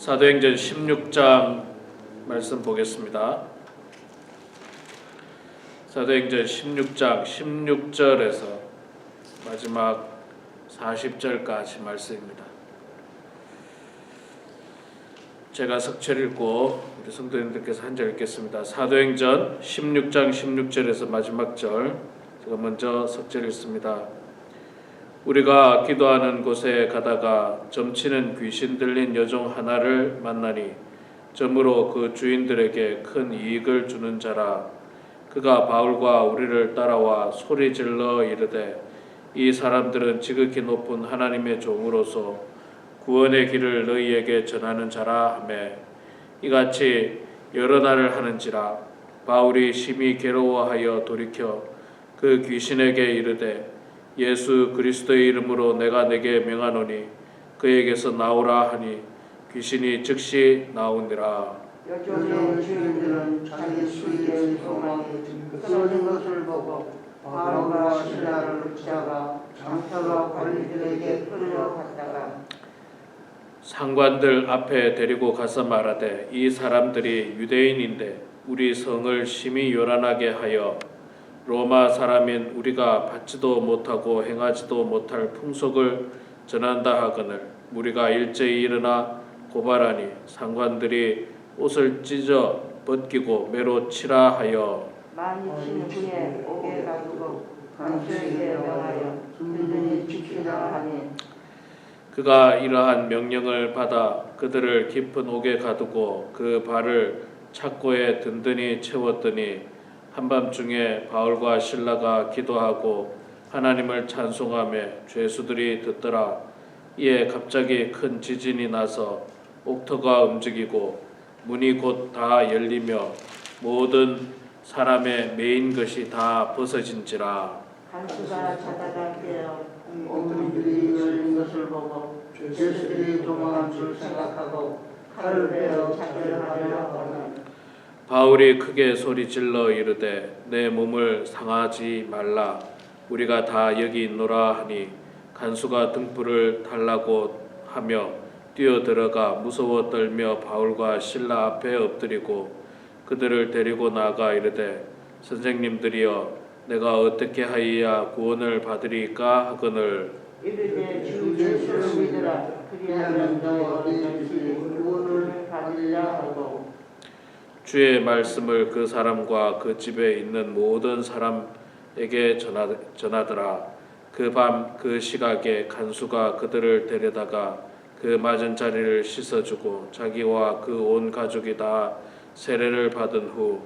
사도행전 16장 말씀 보겠습니다. 사도행전 16장 16절에서 마지막 40절까지 말씀입니다. 제가 석절 읽고 우리 성도님들께서 한 절 읽겠습니다. 사도행전 16장 16절에서 마지막 절, 제가 먼저 석절 읽습니다. 우리가 기도하는 곳에 가다가 점치는 귀신 들린 여종 하나를 만나니 점으로 그 주인들에게 큰 이익을 주는 자라. 그가 바울과 우리를 따라와 소리질러 이르되 이 사람들은 지극히 높은 하나님의 종으로서 구원의 길을 너희에게 전하는 자라 하매 이같이 여러 날을 하는지라. 바울이 심히 괴로워하여 돌이켜 그 귀신에게 이르되 예수 그리스도의 이름으로 내가 내게 명하노니 그에게서 나오라 하니 귀신이 즉시 나오니라. 여종의 주인들은 자기 수익의 소망이 쓰러진 것을 보고 바울과 실라를 붙잡아 장터와 관리들에게 끌려갔다가 상관들 앞에 데리고 가서 말하되 이 사람들이 유대인인데 우리 성을 심히 요란하게 하여 로마 사람인 우리가 받지도 못하고 행하지도 못할 풍속을 전한다 하거늘 무리가 일제히 일어나 고발하니 상관들이 옷을 찢어 벗기고 매로 치라 하여 많이 친 후에 옥에 가두고 간수에게 명하여 든든히 지키라 하니 그가 이러한 명령을 받아 그들을 깊은 옥에 가두고 그 발을 착고에 든든히 채웠더니 한밤중에 바울과 실라가 기도하고 하나님을 찬송하며 죄수들이 듣더라. 이에 갑자기 큰 지진이 나서 옥터가 움직이고 문이 곧 다 열리며 모든 사람의 매인 것이 다 벗어진지라. 간수가 자다가 깨어 옥문들이 열린 것을 보고 죄수들이 도망한 줄 생각하고 칼을 베어 자기를 하려 하거늘 바울이 크게 소리질러 이르되 내 몸을 상하지 말라. 우리가 다 여기 있노라 하니 간수가 등불을 달라고 하며 뛰어들어가 무서워 떨며 바울과 실라 앞에 엎드리고 그들을 데리고 나가 이르되 선생님들이여 내가 어떻게 하여야 구원을 받으리까 하거늘 이르되 주 예수를 믿으라. 그리하면 너희 어디든지 구원을 받으리라 하고 주의 말씀을 그 사람과 그 집에 있는 모든 사람에게 전하더라. 그 밤 그 시각에 간수가 그들을 데려다가 그 맞은 자리를 씻어주고 자기와 그 온 가족이 다 세례를 받은 후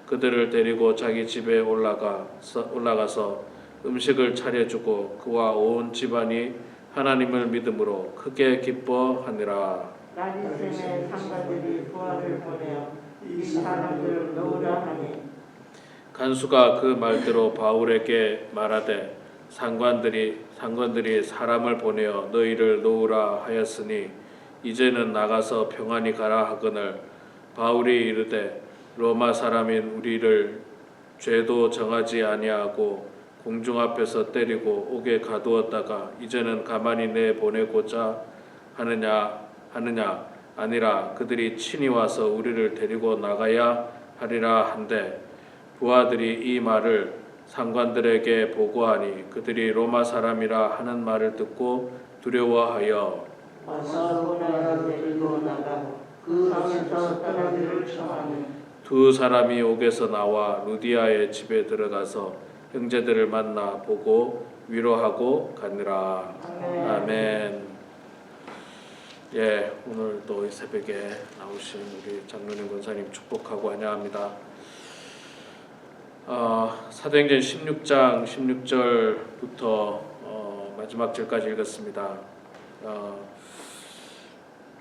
그들을 데리고 자기 집에 올라가서 음식을 차려주고 그와 온 집안이 하나님을 믿음으로 크게 기뻐하니라. 나리샘의 상관들이 부하를 보내어 이 사람들을 놓으라 하니 간수가 그 말대로 바울에게 말하되 상관들이 사람을 보내어 너희를 놓으라 하였으니 이제는 나가서 평안히 가라 하거늘 바울이 이르되 로마 사람인 우리를 죄도 정하지 아니하고 공중 앞에서 때리고 옥에 가두었다가 이제는 가만히 내보내고자 하느냐 아니라 그들이 친히 와서 우리를 데리고 나가야 하리라 한데 부하들이 이 말을 상관들에게 보고하니 그들이 로마 사람이라 하는 말을 듣고 두려워하여 바사로나를 데리고 나가 그 성에서 떠나기를 청하니 두 사람이 옥에서 나와 루디아의 집에 들어가서 형제들을 만나 보고 위로하고 가니라. 아멘. 예, 오늘 또 이 새벽에 나오신 우리 장로님 권사님 축복하고 환영합니다. 사도행전 16장 16절부터 마지막 절까지 읽었습니다.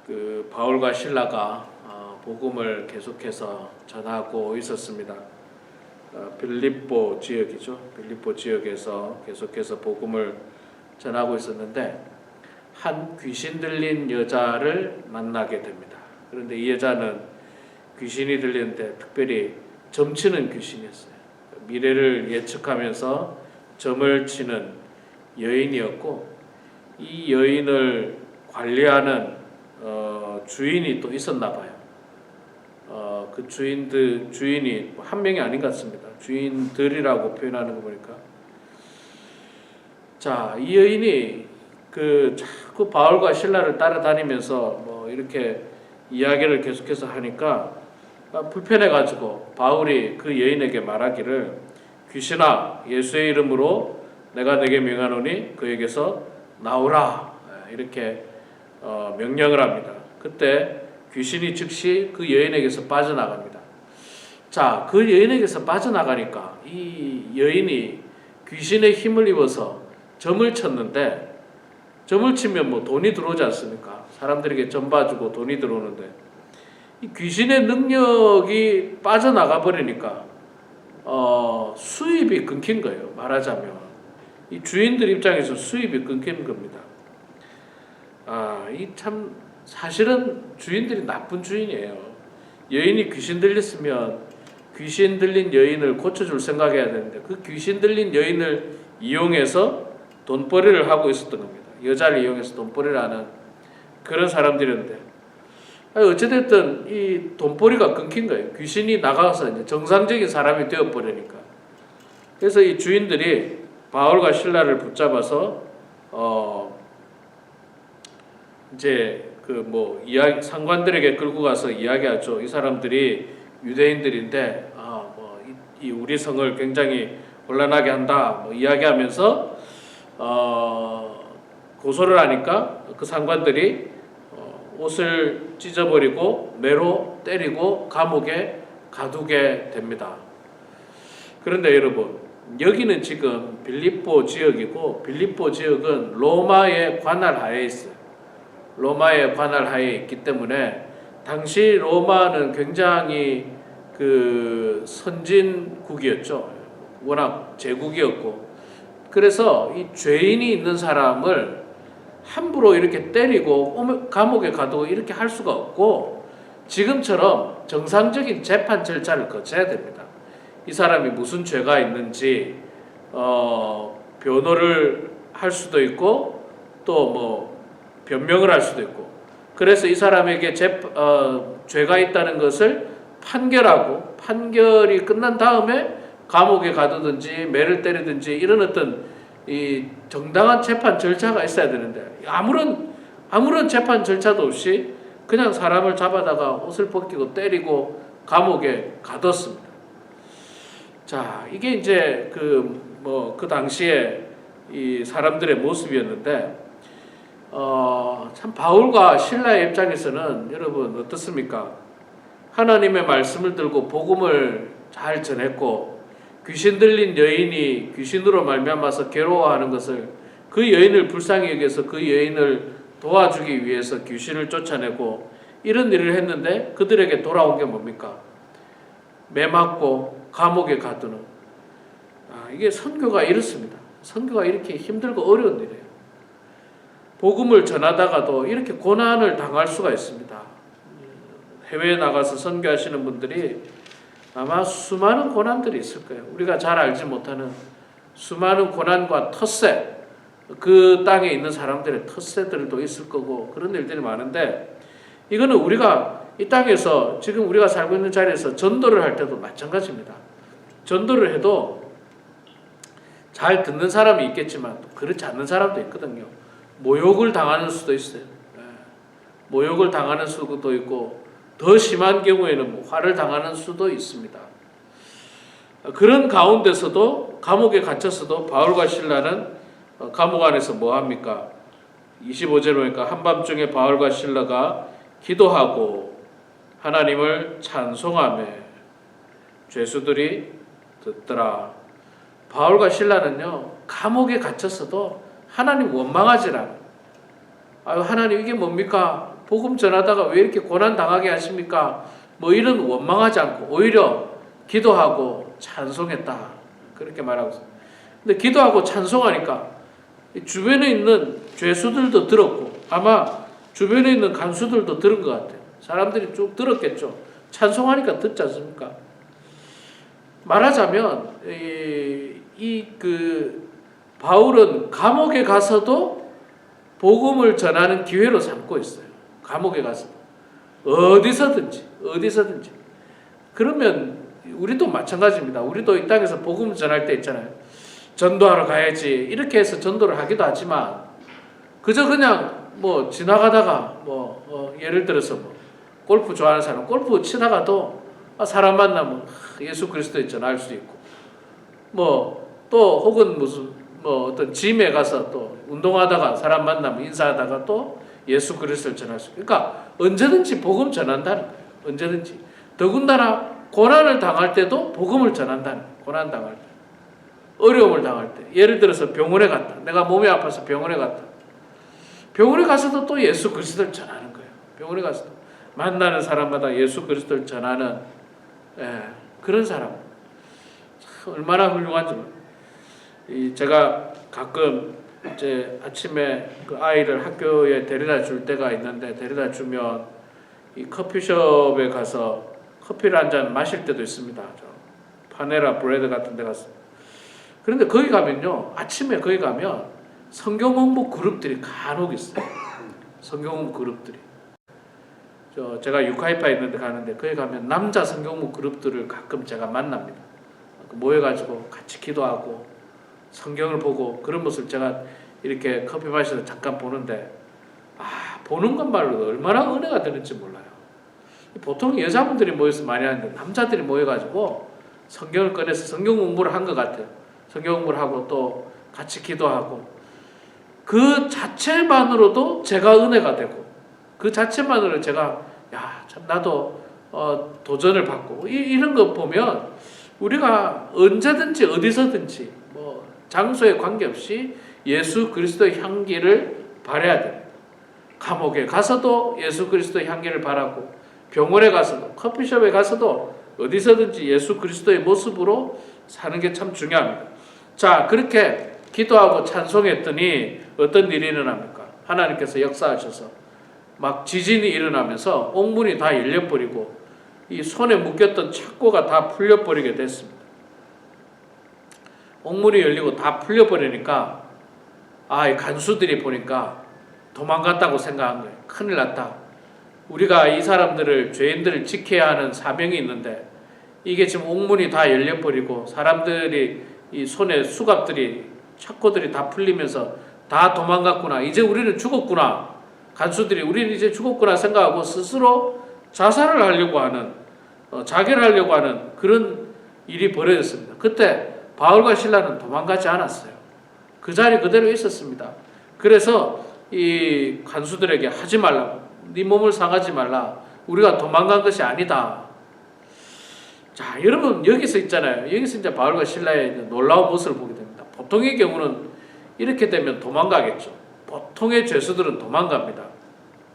그 바울과 실라가 복음을 계속해서 전하고 있었습니다. 빌립보 지역이죠. 빌립보 지역에서 계속해서 복음을 전하고 있었는데 한 귀신 들린 여자를 만나게 됩니다. 그런데 이 여자는 귀신이 들리는데 특별히 점치는 귀신이었어요. 미래를 예측하면서 점을 치는 여인이었고 이 여인을 관리하는 주인이 또 있었나 봐요. 그 주인이 한 명이 아닌 것 같습니다. 주인들이라고 표현하는 거 보니까. 자, 이 여인이 자꾸 바울과 실라를 따라다니면서 뭐 이렇게 이야기를 계속해서 하니까 불편해가지고 바울이 그 여인에게 말하기를, 귀신아, 예수의 이름으로 내가 내게 명하노니 그에게서 나오라, 이렇게 명령을 합니다. 그때 귀신이 즉시 그 여인에게서 빠져나갑니다. 자, 그 여인에게서 빠져나가니까 이 여인이 귀신의 힘을 입어서 점을 쳤는데, 점을 치면 뭐 돈이 들어오지 않습니까? 사람들에게 점 봐주고 돈이 들어오는데, 이 귀신의 능력이 빠져나가 버리니까 수입이 끊긴 거예요. 말하자면 이 주인들 입장에서 수입이 끊긴 겁니다. 이 참 사실은 주인들이 나쁜 주인이에요. 여인이 귀신 들렸으면 귀신 들린 여인을 고쳐줄 생각해야 되는데, 그 귀신 들린 여인을 이용해서 돈벌이를 하고 있었던 겁니다. 여자를 이용해서 돈벌이를 하는 그런 사람들이었는데, 어찌됐든 이 돈벌이가 끊긴 거예요. 귀신이 나가서 이제 정상적인 사람이 되어버리니까. 그래서 이 주인들이 바울과 실라를 붙잡아서 이제 상관들에게 끌고 가서 이야기하죠. 이 사람들이 유대인들인데 이 우리 성을 굉장히 곤란하게 한다, 뭐 이야기하면서 고소를 하니까 그 상관들이 옷을 찢어버리고 매로 때리고 감옥에 가두게 됩니다. 그런데 여러분, 여기는 지금 빌립보 지역이고, 빌립보 지역은 로마의 관할 하에 있어요. 로마의 관할 하에 있기 때문에 당시 로마는 굉장히 선진국이었죠. 워낙 제국이었고, 그래서 이 죄인이 있는 사람을 함부로 이렇게 때리고 감옥에 가두고 이렇게 할 수가 없고, 지금처럼 정상적인 재판 절차를 거쳐야 됩니다. 이 사람이 무슨 죄가 있는지 변호를 할 수도 있고, 또 뭐 변명을 할 수도 있고, 그래서 이 사람에게 죄가 있다는 것을 판결하고, 판결이 끝난 다음에 감옥에 가두든지 매를 때리든지 이런 어떤 이 정당한 재판 절차가 있어야 되는데, 아무런 재판 절차도 없이 그냥 사람을 잡아다가 옷을 벗기고 때리고 감옥에 가뒀습니다. 자, 이게 이제 그 당시에 이 사람들의 모습이었는데, 참 바울과 실라의 입장에서는 여러분 어떻습니까? 하나님의 말씀을 들고 복음을 잘 전했고, 귀신 들린 여인이 귀신으로 말미암아서 괴로워하는 것을, 그 여인을 불쌍히 여겨서 그 여인을 도와주기 위해서 귀신을 쫓아내고 이런 일을 했는데, 그들에게 돌아온 게 뭡니까? 매 맞고 감옥에 가두는. 이게 선교가 이렇습니다. 선교가 이렇게 힘들고 어려운 일이에요. 복음을 전하다가도 이렇게 고난을 당할 수가 있습니다. 해외에 나가서 선교하시는 분들이 아마 수많은 고난들이 있을 거예요. 우리가 잘 알지 못하는 수많은 고난과 텃세, 그 땅에 있는 사람들의 텃세들도 있을 거고, 그런 일들이 많은데, 이거는 우리가 이 땅에서 지금 우리가 살고 있는 자리에서 전도를 할 때도 마찬가지입니다. 전도를 해도 잘 듣는 사람이 있겠지만 그렇지 않는 사람도 있거든요. 모욕을 당하는 수도 있어요. 모욕을 당하는 수도 있고, 더 심한 경우에는 화를 당하는 수도 있습니다. 그런 가운데서도, 감옥에 갇혔어도 바울과 실라는 감옥 안에서 뭐 합니까? 25절에 보니까 한밤중에 바울과 실라가 기도하고 하나님을 찬송하며 죄수들이 듣더라. 바울과 실라는요, 감옥에 갇혔어도 하나님 원망하지 않아요. 하나님 이게 뭡니까? 복음 전하다가 왜 이렇게 고난 당하게 하십니까? 뭐 이런 원망하지 않고 오히려 기도하고 찬송했다, 그렇게 말하고 있어요. 근데 기도하고 찬송하니까 주변에 있는 죄수들도 들었고, 아마 주변에 있는 간수들도 들은 것 같아요. 사람들이 쭉 들었겠죠. 찬송하니까 듣지 않습니까? 말하자면 바울은 감옥에 가서도 복음을 전하는 기회로 삼고 있어요. 감옥에 가서. 어디서든지. 그러면 우리도 마찬가지입니다. 우리도 이 땅에서 복음 전할 때 있잖아요. 전도하러 가야지 이렇게 해서 전도를 하기도 하지만 그저 그냥 뭐 지나가다가 예를 들어서 골프 좋아하는 사람 골프 치다가도 사람 만나면 예수 그리스도의 전할 수 있고 또 혹은 무슨 어떤 짐에 가서 또 운동하다가 사람 만나면 인사하다가 또 예수 그리스도를 전할 수 있고 그러니까 언제든지 복음 전한다는 거예요. 언제든지 더군다나 고난을 당할 때도 복음을 전한다는 거예요. 고난 당할 때 어려움을 당할 때 예를 들어서 병원에 갔다 내가 몸이 아파서 병원에 갔다 병원에 가서도 또 예수 그리스도를 전하는 거예요. 병원에 가서도 만나는 사람마다 예수 그리스도를 전하는 그런 사람 얼마나 훌륭한지. 제가 가끔 이제 아침에 그 아이를 학교에 데려다 줄 때가 있는데 데려다 주면 이 커피숍에 가서 커피를 한 잔 마실 때도 있습니다. 파네라 브레드 같은 데 가서. 그런데 거기 가면요 아침에 거기 가면 성경 공부 그룹들이 간혹 있어요. 성경 공부 그룹들이. 제가 유카이파 있는데 가는데 거기 가면 남자 성경 공부 그룹들을 가끔 제가 만납니다. 모여가지고 같이 기도하고 성경을 보고 그런 모습을 제가 이렇게 커피 마시면서 잠깐 보는데 보는 것만으로도 얼마나 은혜가 되는지 몰라요. 보통 여자분들이 모여서 많이 하는데 남자들이 모여가지고 성경을 꺼내서 성경 공부를 한 것 같아요. 성경 공부를 하고 또 같이 기도하고 그 자체만으로도 제가 은혜가 되고 그 자체만으로 제가 참 나도 도전을 받고 이런 거 보면 우리가 언제든지 어디서든지 장소에 관계없이 예수 그리스도의 향기를 바라야 됩니다. 감옥에 가서도 예수 그리스도의 향기를 바라고 병원에 가서도 커피숍에 가서도 어디서든지 예수 그리스도의 모습으로 사는 게 참 중요합니다. 자, 그렇게 기도하고 찬송했더니 어떤 일이 일어납니까? 하나님께서 역사하셔서 막 지진이 일어나면서 옥문이 다 열려버리고 이 손에 묶였던 착고가 다 풀려버리게 됐습니다. 옥문이 열리고 다 풀려버리니까 이 간수들이 보니까 도망갔다고 생각한 거예요. 큰일 났다. 우리가 이 사람들을 죄인들을 지켜야 하는 사명이 있는데 이게 지금 옥문이 다 열려버리고 사람들이 이 손에 수갑들이 착고들이 다 풀리면서 다 도망갔구나. 이제 우리는 죽었구나. 간수들이 우리는 이제 죽었구나 생각하고 스스로 자살을 하려고 하는 자결을 하려고 하는 그런 일이 벌어졌습니다. 그때 바울과 실라는 도망가지 않았어요. 그 자리 그대로 있었습니다. 그래서 이 간수들에게 하지 말라고 네 몸을 상하지 말라. 우리가 도망간 것이 아니다. 자, 여러분 여기서 있잖아요. 여기서 이제 바울과 실라의 놀라운 모습을 보게 됩니다. 보통의 경우는 이렇게 되면 도망가겠죠. 보통의 죄수들은 도망갑니다.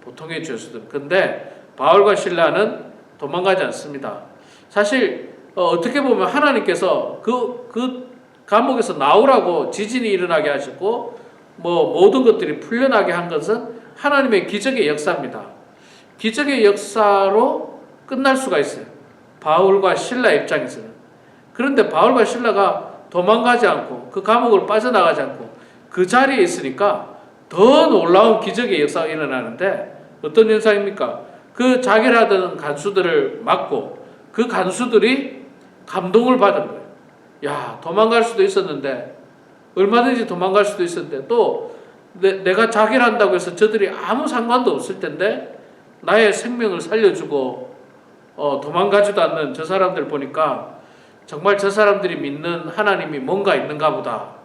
보통의 죄수들. 근데 바울과 실라는 도망가지 않습니다. 사실 어떻게 보면 하나님께서 그 감옥에서 나오라고 지진이 일어나게 하셨고 모든 것들이 풀려나게 한 것은 하나님의 기적의 역사입니다. 기적의 역사로 끝날 수가 있어요. 바울과 실라 입장에서는. 그런데 바울과 실라가 도망가지 않고 그 감옥을 빠져나가지 않고 그 자리에 있으니까 더 놀라운 기적의 역사가 일어나는데 어떤 현상입니까? 그 자결하던 간수들을 막고 그 간수들이 감동을 받은 거예요. 야, 도망갈 수도 있었는데 얼마든지 도망갈 수도 있었는데 또 내가 자결한다고 해서 저들이 아무 상관도 없을 텐데 나의 생명을 살려주고 도망가지도 않는 저 사람들 보니까 정말 저 사람들이 믿는 하나님이 뭔가 있는가 보다.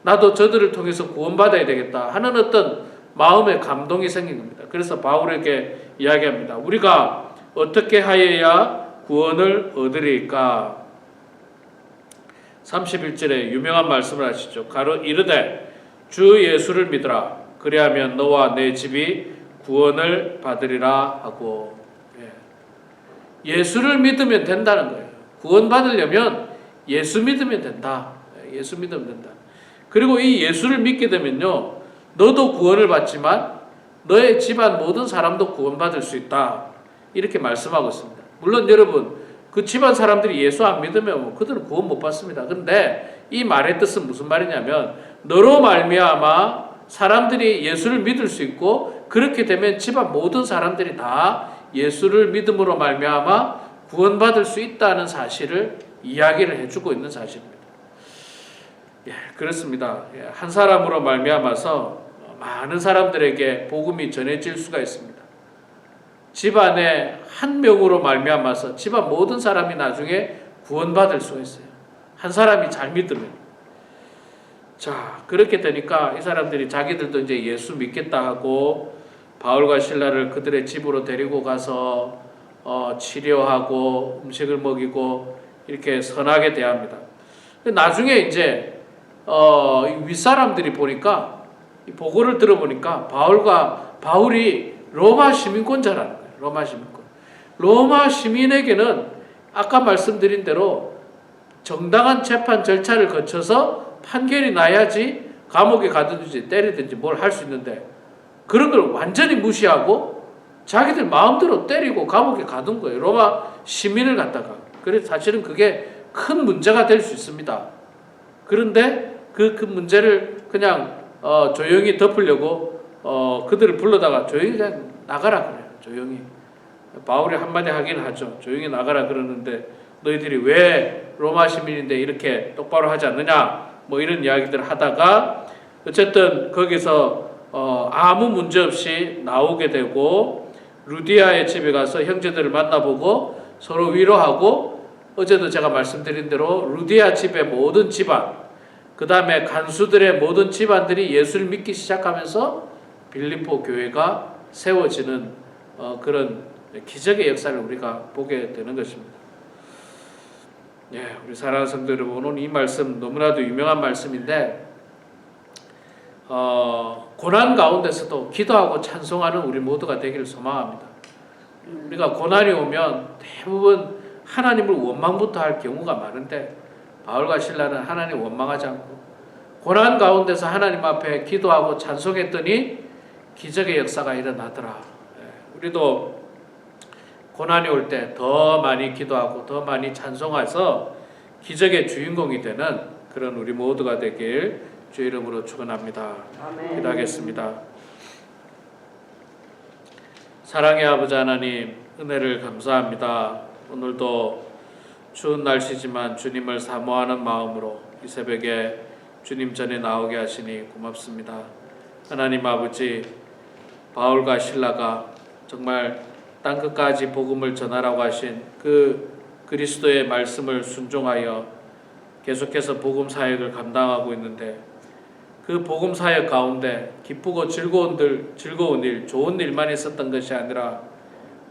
나도 저들을 통해서 구원받아야 되겠다 하는 어떤 마음의 감동이 생긴 겁니다. 그래서 바울에게 이야기합니다. 우리가 어떻게 하여야 구원을 얻으리까? 31절에 유명한 말씀을 하시죠. 가로 이르되 주 예수를 믿으라. 그리하면 너와 내 집이 구원을 받으리라 하고. 예수를 믿으면 된다는 거예요. 구원 받으려면 예수 믿으면 된다. 예수 믿으면 된다. 그리고 이 예수를 믿게 되면요, 너도 구원을 받지만 너의 집안 모든 사람도 구원받을 수 있다. 이렇게 말씀하고 있습니다. 물론 여러분, 그 집안 사람들이 예수 안 믿으면 그들은 구원 못 받습니다. 그런데 이 말의 뜻은 무슨 말이냐면 너로 말미암아 사람들이 예수를 믿을 수 있고 그렇게 되면 집안 모든 사람들이 다 예수를 믿음으로 말미암아 구원받을 수 있다는 사실을 이야기를 해주고 있는 사실입니다. 예, 그렇습니다. 예, 한 사람으로 말미암아서 많은 사람들에게 복음이 전해질 수가 있습니다. 집안에 한 명으로 말미암아서 집안 모든 사람이 나중에 구원받을 수가 있어요. 한 사람이 잘 믿으면. 자, 그렇게 되니까 이 사람들이 자기들도 이제 예수 믿겠다 하고 바울과 실라를 그들의 집으로 데리고 가서 치료하고 음식을 먹이고 이렇게 선하게 대합니다. 나중에 이제 윗사람들이 보니까 이 보고를 들어보니까 바울이 로마 시민권자라는 거예요. 로마 시민권. 로마 시민에게는 아까 말씀드린 대로 정당한 재판 절차를 거쳐서 판결이 나야지 감옥에 가두든지 때리든지 뭘 할 수 있는데 그런 걸 완전히 무시하고 자기들 마음대로 때리고 감옥에 가둔 거예요. 로마 시민을 갖다가. 그래서 사실은 그게 큰 문제가 될 수 있습니다. 그런데 그 문제를 그냥 조용히 덮으려고 그들을 불러다가 조용히 그냥 나가라 그래요. 조용히. 바울이 한마디 하긴 하죠. 조용히 나가라 그러는데 너희들이 왜 로마 시민인데 이렇게 똑바로 하지 않느냐 뭐 이런 이야기들을 하다가 어쨌든 거기서 아무 문제 없이 나오게 되고 루디아의 집에 가서 형제들을 만나보고 서로 위로하고 어제도 제가 말씀드린 대로 루디아 집의 모든 집안 그 다음에 간수들의 모든 집안들이 예수를 믿기 시작하면서 빌립보 교회가 세워지는 그런 기적의 역사를 우리가 보게 되는 것입니다. 예, 우리 사랑하는 성도 여러분, 오늘 이 말씀 너무나도 유명한 말씀인데 고난 가운데서도 기도하고 찬송하는 우리 모두가 되기를 소망합니다. 우리가 고난이 오면 대부분 하나님을 원망부터 할 경우가 많은데 바울과 실라는 하나님 원망하지 않고 고난 가운데서 하나님 앞에 기도하고 찬송했더니 기적의 역사가 일어나더라. 우리도 고난이 올 때 더 많이 기도하고 더 많이 찬송해서 기적의 주인공이 되는 그런 우리 모두가 되길 주 이름으로 축원합니다. 아멘. 기도하겠습니다. 사랑의 아버지 하나님, 은혜를 감사합니다. 오늘도 추운 날씨지만 주님을 사모하는 마음으로 이 새벽에 주님 전에 나오게 하시니 고맙습니다. 하나님 아버지, 바울과 실라가 정말 땅끝까지 복음을 전하라고 하신 그 그리스도의 말씀을 순종하여 계속해서 복음 사역을 감당하고 있는데 그 복음 사역 가운데 기쁘고 즐거운 일, 좋은 일만 있었던 것이 아니라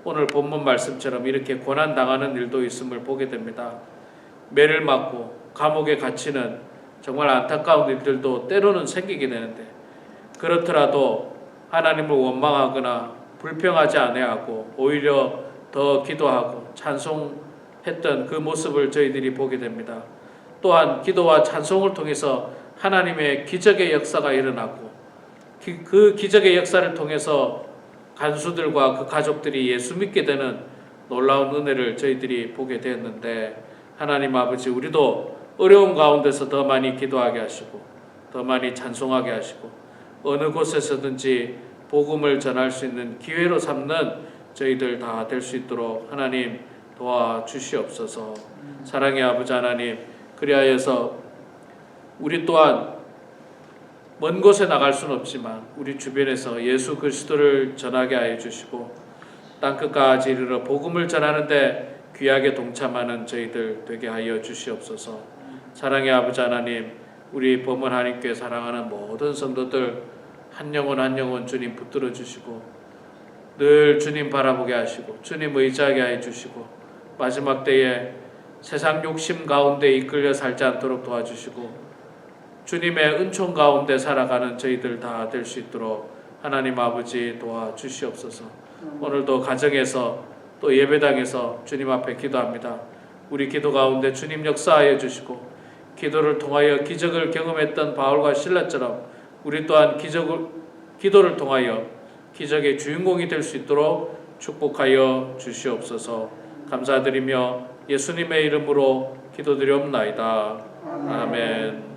오늘 본문 말씀처럼 이렇게 고난 당하는 일도 있음을 보게 됩니다. 매를 맞고 감옥에 갇히는 정말 안타까운 일들도 때로는 생기게 되는데 그렇더라도 하나님을 원망하거나 불평하지 아니하고 오히려 더 기도하고 찬송했던 그 모습을 저희들이 보게 됩니다. 또한 기도와 찬송을 통해서 하나님의 기적의 역사가 일어나고 그 기적의 역사를 통해서 간수들과 그 가족들이 예수 믿게 되는 놀라운 은혜를 저희들이 보게 되었는데 하나님 아버지, 우리도 어려운 가운데서 더 많이 기도하게 하시고 더 많이 찬송하게 하시고 어느 곳에서든지 복음을 전할 수 있는 기회로 삼는 저희들 다 될 수 있도록 하나님 도와주시옵소서. 사랑의 아버지 하나님, 그리하여서 우리 또한 먼 곳에 나갈 수는 없지만 우리 주변에서 예수 그리스도를 전하게 하여 주시고 땅끝까지 이르러 복음을 전하는데 귀하게 동참하는 저희들 되게 하여 주시옵소서. 사랑의 아버지 하나님, 우리 범원 하나님께 사랑하는 모든 성도들 한 영혼 한 영혼 주님 붙들어 주시고 늘 주님 바라보게 하시고 주님 의지하게 해 주시고 마지막 때에 세상 욕심 가운데 이끌려 살지 않도록 도와주시고 주님의 은총 가운데 살아가는 저희들 다 될 수 있도록 하나님 아버지 도와주시옵소서. 오늘도 가정에서 또 예배당에서 주님 앞에 기도합니다. 우리 기도 가운데 주님 역사하여 주시고 기도를 통하여 기적을 경험했던 바울과 실라처럼 우리 또한 기도를 통하여 기적의 주인공이 될 수 있도록 축복하여 주시옵소서. 감사드리며 예수님의 이름으로 기도드리옵나이다. 아멘.